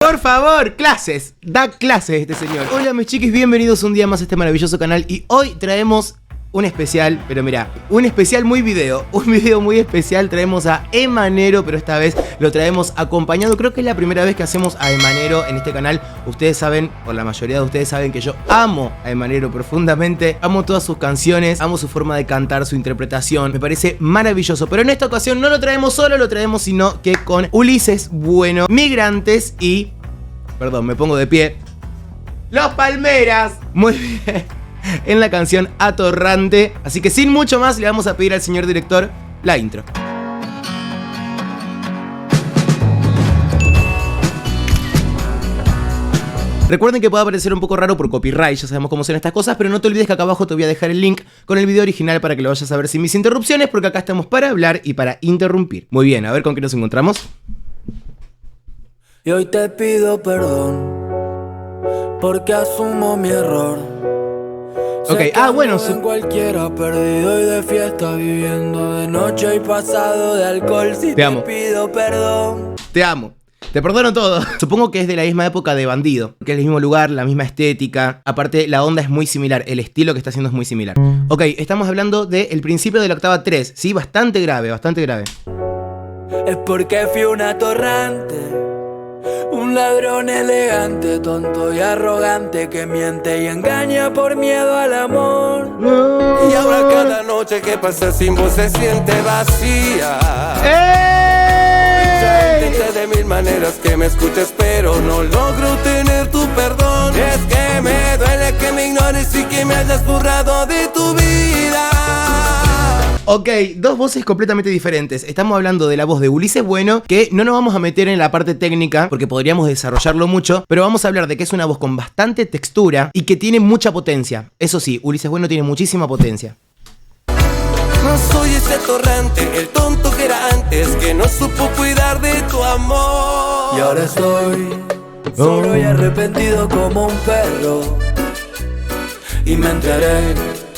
Por favor, clases, da clases este señor. Hola mis chiquis, bienvenidos un día más a este maravilloso canal. Y hoy traemos un especial, pero mirá, un especial muy video. Un video muy especial, traemos a Emanero, pero esta vez lo traemos acompañado. Creo que es la primera vez que hacemos a Emanero en este canal. Ustedes saben, o la mayoría de ustedes saben que yo amo a Emanero profundamente. Amo todas sus canciones, amo su forma de cantar, su interpretación. Me parece maravilloso, pero en esta ocasión no lo traemos solo, lo traemos sino que con Ulises Bueno, Migrantes y... Perdón, me pongo de pie. Los Palmeras. Muy bien. En la canción Atorrante. Así que sin mucho más le vamos a pedir al señor director la intro. Recuerden que puede parecer un poco raro por copyright, ya sabemos cómo son estas cosas, pero no te olvides que acá abajo te voy a dejar el link con el video original para que lo vayas a ver sin mis interrupciones, porque acá estamos para hablar y para interrumpir. Muy bien, a ver con qué nos encontramos. Y hoy te pido perdón porque asumo mi error. Ok, bueno, cualquiera perdido y de fiesta, viviendo de noche y pasado de alcohol. Si te amo. Pido perdón. Te amo. Te perdono todo. Supongo que es de la misma época de Bandido, que es el mismo lugar, la misma estética. Aparte, la onda es muy similar, el estilo que está haciendo es muy similar. Ok, estamos hablando del principio de la octava 3. Sí, bastante grave, bastante grave. Es porque fui un atorrante, un ladrón elegante, tonto y arrogante, que miente y engaña por miedo al amor. Y ahora cada noche que pasa sin vos se siente vacía. Ya intenté de mil maneras que me escuches, pero no logro tener tu perdón. Es que me duele que me ignores y que me hayas borrado de tu vida. Ok, dos voces completamente diferentes. Estamos hablando de la voz de Ulises Bueno, que no nos vamos a meter en la parte técnica porque podríamos desarrollarlo mucho, pero vamos a hablar de que es una voz con bastante textura y que tiene mucha potencia. Eso sí, Ulises Bueno tiene muchísima potencia. No soy ese torrante, el tonto que era antes, que no supo cuidar de tu amor. Y ahora estoy solo y arrepentido como un perro. Y me enteré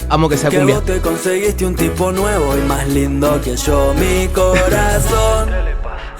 Amo que sea cumbia. Vos te conseguiste un tipo nuevo y más lindo que yo. Mi corazón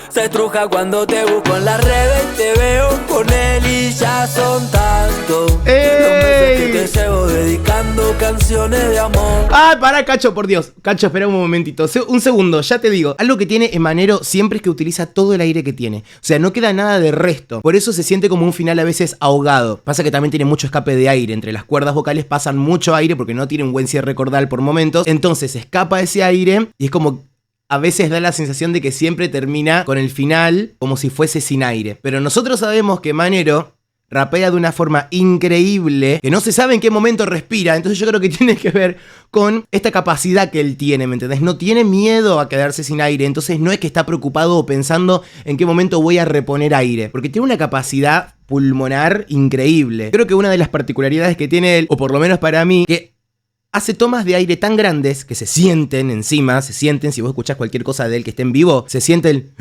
se estruja cuando te busco en las redes y te veo con él y ya son tantos los meses que te llevo dedicando canciones de amor. Ah, pará, Cacho, por Dios. Cacho, espera un momentito. Un segundo, ya te digo. Algo que tiene Emanero siempre es que utiliza todo el aire que tiene. O sea, no queda nada de resto. Por eso se siente como un final a veces ahogado. Pasa que también tiene mucho escape de aire. Entre las cuerdas vocales pasan mucho aire porque no tiene un buen cierre cordal por momentos. Entonces escapa ese aire y es como... A veces da la sensación de que siempre termina con el final como si fuese sin aire. Pero nosotros sabemos que Emanero rapea de una forma increíble, que no se sabe en qué momento respira. Entonces yo creo que tiene que ver con esta capacidad que él tiene, ¿me entendés? No tiene miedo a quedarse sin aire. Entonces no es que está preocupado o pensando en qué momento voy a reponer aire. Porque tiene una capacidad pulmonar increíble. Creo que una de las particularidades que tiene él, o por lo menos para mí, que... hace tomas de aire tan grandes que se sienten encima, se sienten, si vos escuchás cualquier cosa de él que esté en vivo, se siente el...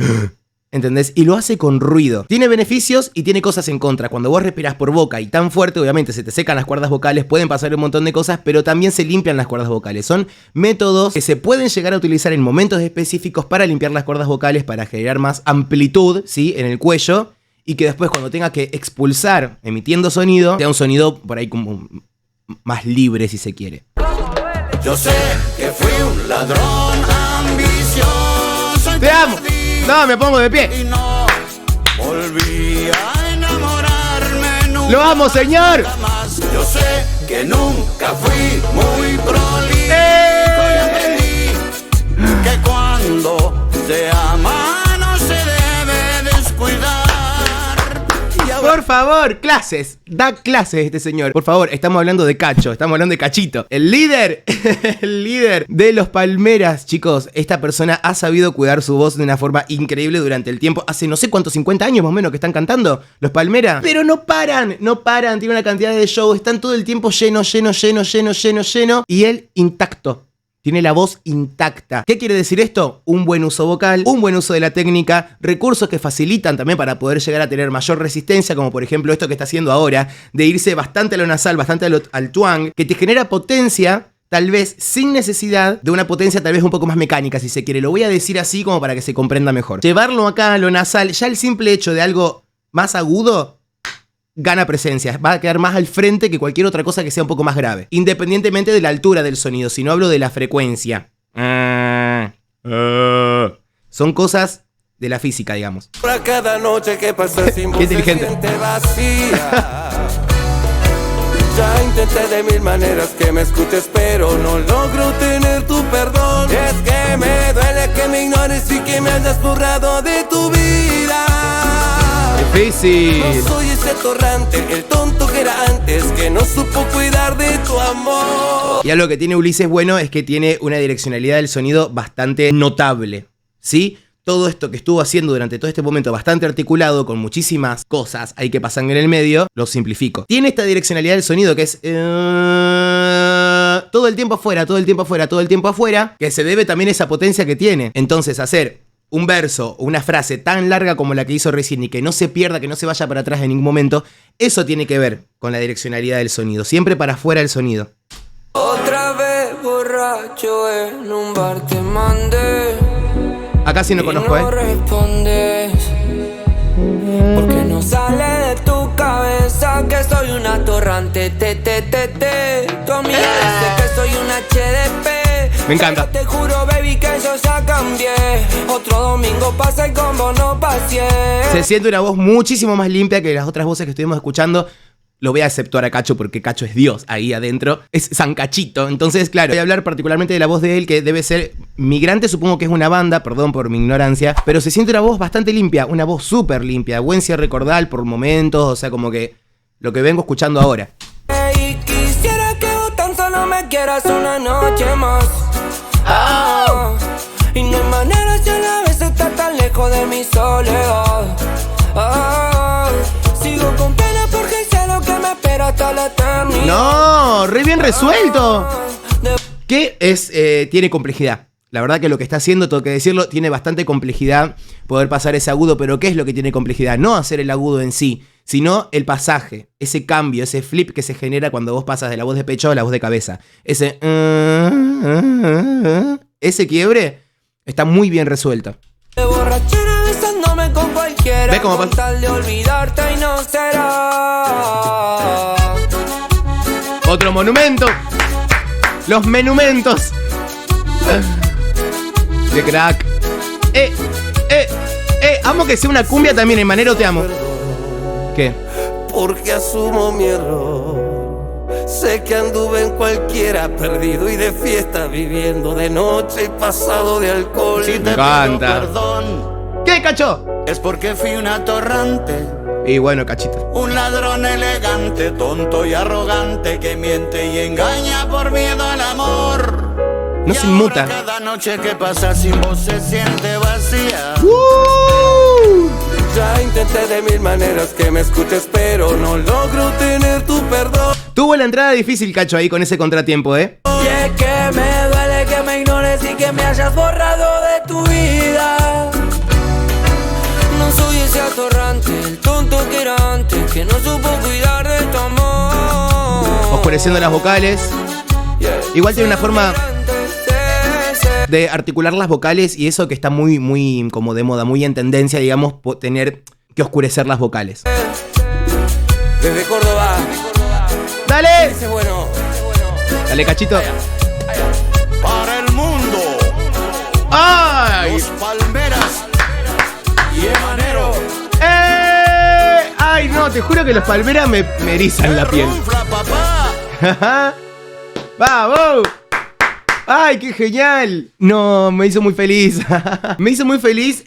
¿Entendés? Y lo hace con ruido. Tiene beneficios y tiene cosas en contra. Cuando vos respirás por boca y tan fuerte, obviamente se te secan las cuerdas vocales, pueden pasar un montón de cosas, pero también se limpian las cuerdas vocales. Son métodos que se pueden llegar a utilizar en momentos específicos para limpiar las cuerdas vocales, para generar más amplitud, ¿sí? En el cuello, y que después cuando tenga que expulsar emitiendo sonido, sea un sonido por ahí como más libre si se quiere. Yo sé que fui un ladrón ambicioso. ¡Te amo! No, me pongo de pie. Y no volví a enamorarme nunca. ¡Lo amo, señor! Más. Yo sé que nunca fui muy prolijo. Y aprendí que cuando se ama no se debe descuidar. Por favor, clases. Da clases este señor. Por favor, estamos hablando de Cacho. Estamos hablando de Cachito. El líder. El líder de los Palmeras. Chicos, esta persona ha sabido cuidar su voz de una forma increíble durante el tiempo. Hace no sé cuántos, 50 años más o menos que están cantando los Palmeras. Pero no paran. No paran. Tiene una cantidad de shows. Están todo el tiempo lleno. Y él intacto. Tiene la voz intacta. ¿Qué quiere decir esto? Un buen uso vocal, un buen uso de la técnica, recursos que facilitan también para poder llegar a tener mayor resistencia, como por ejemplo esto que está haciendo ahora, de irse bastante a lo nasal, bastante al twang, que te genera potencia, tal vez sin necesidad de una potencia tal vez un poco más mecánica, si se quiere. Lo voy a decir así como para que se comprenda mejor. Llevarlo acá a lo nasal, ya el simple hecho de algo más agudo, gana presencia. Va a quedar más al frente que cualquier otra cosa que sea un poco más grave. Independientemente de la altura del sonido, si no hablo de la frecuencia. Son cosas de la física, digamos. Para cada noche que pasa sin Qué inteligente. se siente vacía. Ya intenté de mil maneras que me escuches, pero no logro tener tu perdón. Es que me duele que me ignores y que me hayas borrado de tu vida. Difícil. No soy ese torrante, el tonto que era antes, que no supo cuidar de tu amor. Y algo que tiene Ulises bueno es que tiene una direccionalidad del sonido bastante notable, ¿sí? Todo esto que estuvo haciendo durante todo este momento bastante articulado, con muchísimas cosas ahí que pasan en el medio, lo simplifico. Tiene esta direccionalidad del sonido que es todo el tiempo afuera, todo el tiempo afuera, todo el tiempo afuera, que se debe también a esa potencia que tiene. Entonces hacer un verso o una frase tan larga como la que hizo recién y que no se pierda, que no se vaya para atrás en ningún momento, eso tiene que ver con la direccionalidad del sonido, siempre para afuera el sonido. Otra vez borracho en un bar te mandé. Acá sí no conozco, no respondes, porque no sale de tu cabeza que soy una atorrante. Tu amiga dice que soy una HDP. Me encanta. Te juro, baby, que yo ya cambié. Otro domingo pasa y con vos no pasé. Se siente una voz muchísimo más limpia que las otras voces que estuvimos escuchando. Lo voy a exceptuar a Cacho porque Cacho es Dios ahí adentro. Es San Cachito. Entonces, claro, voy a hablar particularmente de la voz de él, que debe ser Migrante, supongo que es una banda, perdón por mi ignorancia. Pero se siente una voz bastante limpia, una voz súper limpia. Buen cierre cordal por momentos, o sea, como que lo que vengo escuchando ahora. Y quisiera que vos tan solo me quieras una noche más. Y no hay manera si a la vez estás tan lejos de mi soledad. Sigo con pena porque sé lo que me espera hasta la eternidad. ¡No! ¡Re bien resuelto! Que es, tiene complejidad. La verdad que lo que está haciendo, tengo que decirlo, tiene bastante complejidad poder pasar ese agudo. Pero ¿qué es lo que tiene complejidad? No hacer el agudo en sí, sino el pasaje, ese cambio, ese flip que se genera cuando vos pasas de la voz de pecho a la voz de cabeza. Ese quiebre está muy bien resuelto. De borrachera besándome con cualquiera. ¿Ve cómo con tal de olvidarte y no será. Otro monumento. Los menumentos. De crack. Amo que sea una cumbia también. En Manero te amo. ¿Qué? Porque asumo mi error. Sé que anduve en cualquiera, perdido y de fiesta, viviendo de noche y pasado de alcohol. Si te encanta. pido perdón, ¿Qué, Cacho? es porque fui un atorrante, Y bueno, Cachito. un ladrón elegante, tonto y arrogante, que miente y engaña por miedo al amor. No Y se ahora inmuta. cada noche que pasa sin vos se siente vacía. Ya intenté de mil maneras que me escuches, pero no logro tener tu perdón. Tuvo la entrada difícil, Cacho, ahí con ese contratiempo, ¿eh? Y es que me duele que me ignores y que me hayas borrado de tu vida. No soy ese atorrante, el tonto que era antes, que no supo cuidar de tu amor. Oscureciendo las vocales. Igual tiene una forma de articular las vocales y eso que está muy, muy como de moda, muy en tendencia, digamos, tener que oscurecer las vocales. Desde Córdoba. ¡Dale! Ese bueno. Dale, Cachito. Para el mundo, ¡Ay! los Palmeras y Emanero. ¡Ay, no! Te juro que los palmeras me erizan la piel. Ronfla, papá. ¡Vamos! ¡Ay, qué genial! No, me hizo muy feliz. Me hizo muy feliz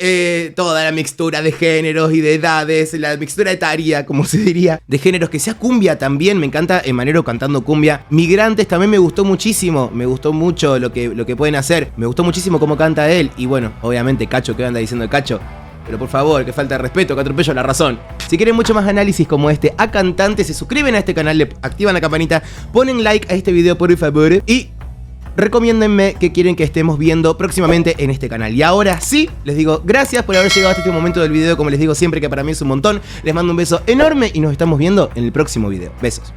toda la mixtura de géneros y de edades, la mixtura etaria, como se diría, de géneros, que sea cumbia también. Me encanta Emanero cantando cumbia. Migrantes también me gustó muchísimo. Me gustó mucho lo que pueden hacer. Me gustó muchísimo cómo canta él. Y bueno, obviamente Cacho, ¿qué anda diciendo el Cacho? Pero por favor, que falta de respeto, que atropello la razón. Si quieren mucho más análisis como este a cantantes, se suscriben a este canal, le activan la campanita, ponen like a este video por favor y recomiéndenme qué quieren que estemos viendo próximamente en este canal. Y ahora sí, les digo gracias por haber llegado hasta este momento del video, como les digo siempre, que para mí es un montón. Les mando un beso enorme y nos estamos viendo en el próximo video. Besos.